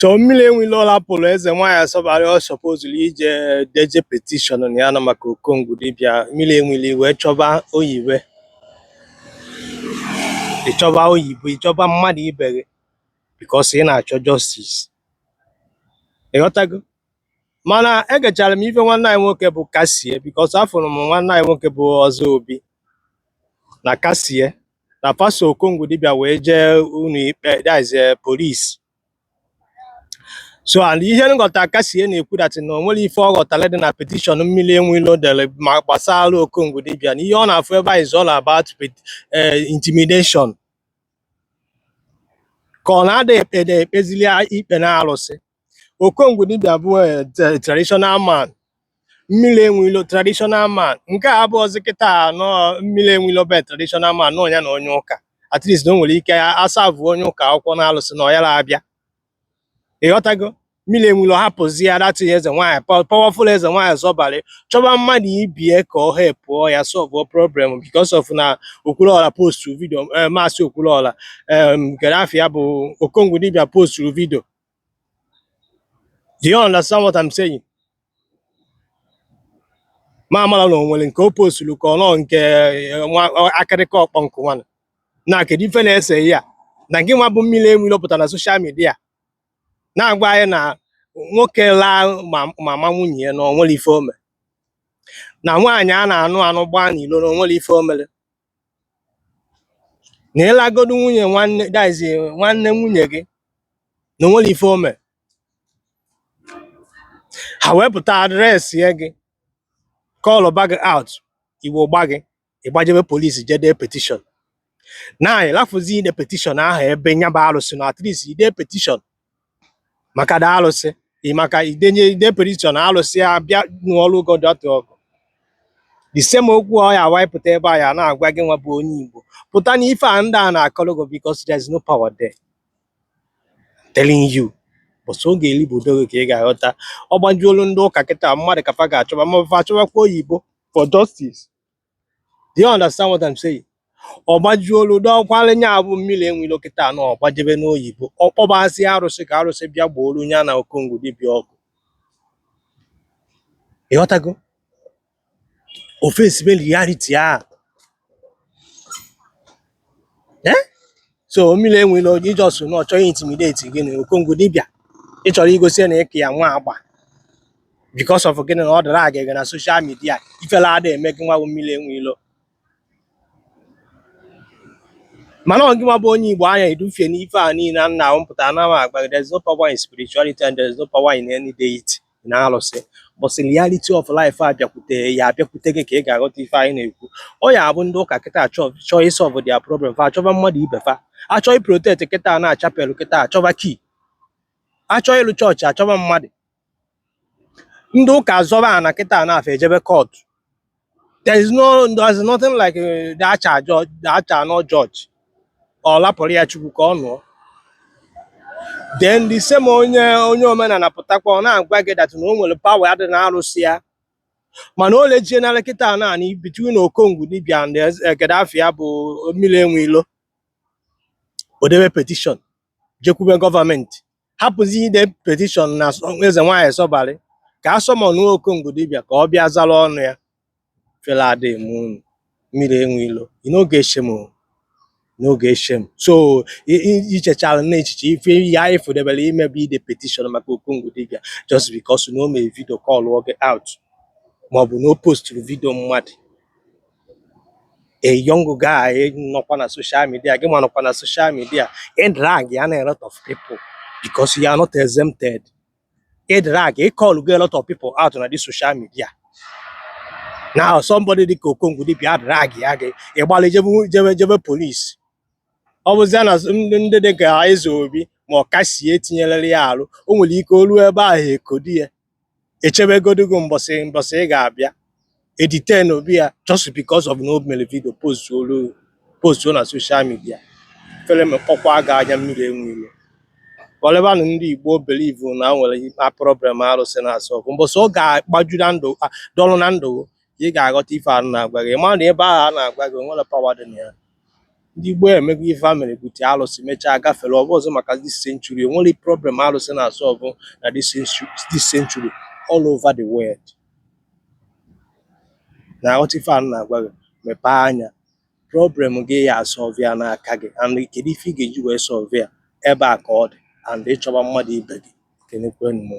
Tomile Wilola Polo Why somebody all supposedly deje petition on Yana Mako Congo Dibia, Mile Willy, where Choba Oyiwe, the Choba Oyiwe, Choba Madi Berry, because in our justice. A Otago Mana Egachal, even one night workable Cassia, because I from one night workable Ozobi. Na Cassia, na Paso Congo Dibia, where Uni, that is police. So and ihe ngọta Cassie na-ekwu that na onwere ife ọ ghọtara dị na petition mmiri enwilo dere ma gbasara Okongwu dibịa na ihe ọ na-afụ ebe is all about intimidation. Ka ọ na-ada ekpezili ikpe na arụsị. Okongwu dibịa bụ traditional man. Mmiri enwilo traditional man. Nke a abụọzi kịta anọ mmiri enwilo be traditional man na onye na onye ụka. At least na o nwere ike asavụ onye ụka akwụkwọ na arụsị na ọ yara abịa. Ịghọtago? Mmiri enwilo hapụzi ya dati eze nwanyị powerful eze nwanyị zọbali chọba mmadụ ibie ka ọ hepụọ ya solve problem because of na Okwuluọra post video maasị Okwuluọra Gaddafi ya bụ Okongwu dibịa post video. Do you understand what I'm saying? Ma amara na onwere nke o posturu ka ọ nọ nke akịrịka ọkpọ nkụ nwana na kedu ife na-ese ya na gị nwa bụ mmiri enwilo pụtara na social media na-agwa anyị na nwoke laa mama nwunye ya na onwere ife ome na nwaanyị a na-anụ gbaa n'ilo na onwere ife omere na ịlagodu nwunye nwanne daizi nwanne nwunye gị na onwere ife ome ha wepụta adreesị ya gị call bag out Igbo gba gị ịgbajebe polisi jede petition na ịlafuzi ide petition ahụ ebe nyaba arụsị na at least ide petition maka da alụsị maka ide petition alụsị abịa n'ọrụ godot ọgụ the same okwu ọ ya wipụta ebe a ya na-agwa gị nwa bụ onye Igbo pụta na ife a ndị a na-akọlụgo because there is no power there. Telling you but oge elibodo ka ị ga-aghọta ọ gbajuolu ndị ụka kịta mmadụ kafa ga-achọba mafa achọbakwa oyibo for justice. Do you understand what I'm saying? Ọ gbajuolu dọkwala nya abụ mmiri enwilo kịta na ọ gbajebe n'oyibo ọ kpọbasị arụsị ka arụsị bịa gbuolu nya na Okongwu dibịa ọgụ. Ịghọtago? Ofesi reality a so mmiri enwilo ijọsụ na ọ chọghị intimidate gị na Okongwu dibịa ị chọrọ igosi na ịka ya nwa agba because of gịnị na ọ dara aga na social media ifela ada eme gị nwa bụ mmiri enwilo mana ọ gị nwa bụ onye Igbo anya edufie n'ife a niile nna mpụta na agba there is no power in spirituality and there is no power in any deity na alụsị but reality of life abịakwute ya abịakwute gị ka ị ga-aghọta ife anyị na-ekwu ọ ya bụ ndị ụka kịta chọọ isolve their problem fa achọba mmadụ ibe fa achọ iprotect kịta na chapel kịta achọba key achọ ịlụ chọọchị achọba mmadụ ndị ụka azọba ana kịta na afa ejebe court. There is nothing like that no judge ọ lapụrụ ya Chukwu ka ọ nụọ. Then the same onye omenala pụtakwa ọ na-agwa gị that na o nwere power adị na arụsị ya mana o lejie n'ala kịta na between Okongwu dibịa and Gaddafi ya bụ mmiri enwilo odebe petition jekwube gọọmenti hapụzi ide petition na eze nwanyị Sọbalị ka asọmọnụ Okongwu dibịa ka ọ bịa zara ọnụ ya fela adị mụ mmiri enwilo n'oge eshem so ichechara na echiche ife ya ifudebere imebe ide petition maka Okongwu dibịa just because na o mee video call oge out maọbụ na o posturu video mmadụ a young guy nọkwa na social media gị ma nọkwa na social media drag ya na a lot of people because you are not exempted. Drag call a lot of people out on this social media. Now somebody dịka Okongwu dibịa drag ya gị ịgbalị jebe police ọ bụzi na ndị dịka Eze Obi ma ọ Cassie etinyelere ya alụ o nwere ike olu ebe ahụ ekodi ya echebegodugo mbọsị ị ga-abịa editen Obi ya just because of no mere video post na social media fere mekpọkwa ga anya mmiri enwilo ọlebanụ ndị Igbo believe na nwere problem arụsị na asọ mbọsị ọ ga-agbaju na ndụ dọlụ na ndụ ị ga-aghọta ife a na-agwa gị ma na ebe ahụ a na-agwa gị nwere power dị na ya ndị Igbo emego ife a mere bute alụsị mechaa gafere ọ bụ ọzọ maka this century. Onwere problem alụsị na-asọlvụ na this century all over the world. Na aghọta ife a na-agwa gị, mepee anya, problem gị ya asọlvụ ya n'aka gị, and kedu ife ị ga-eji wee sọlvụ ya, ebe a ka ọ dị, and ịchọba mmadụ ibe gị. Kenekwenụ m.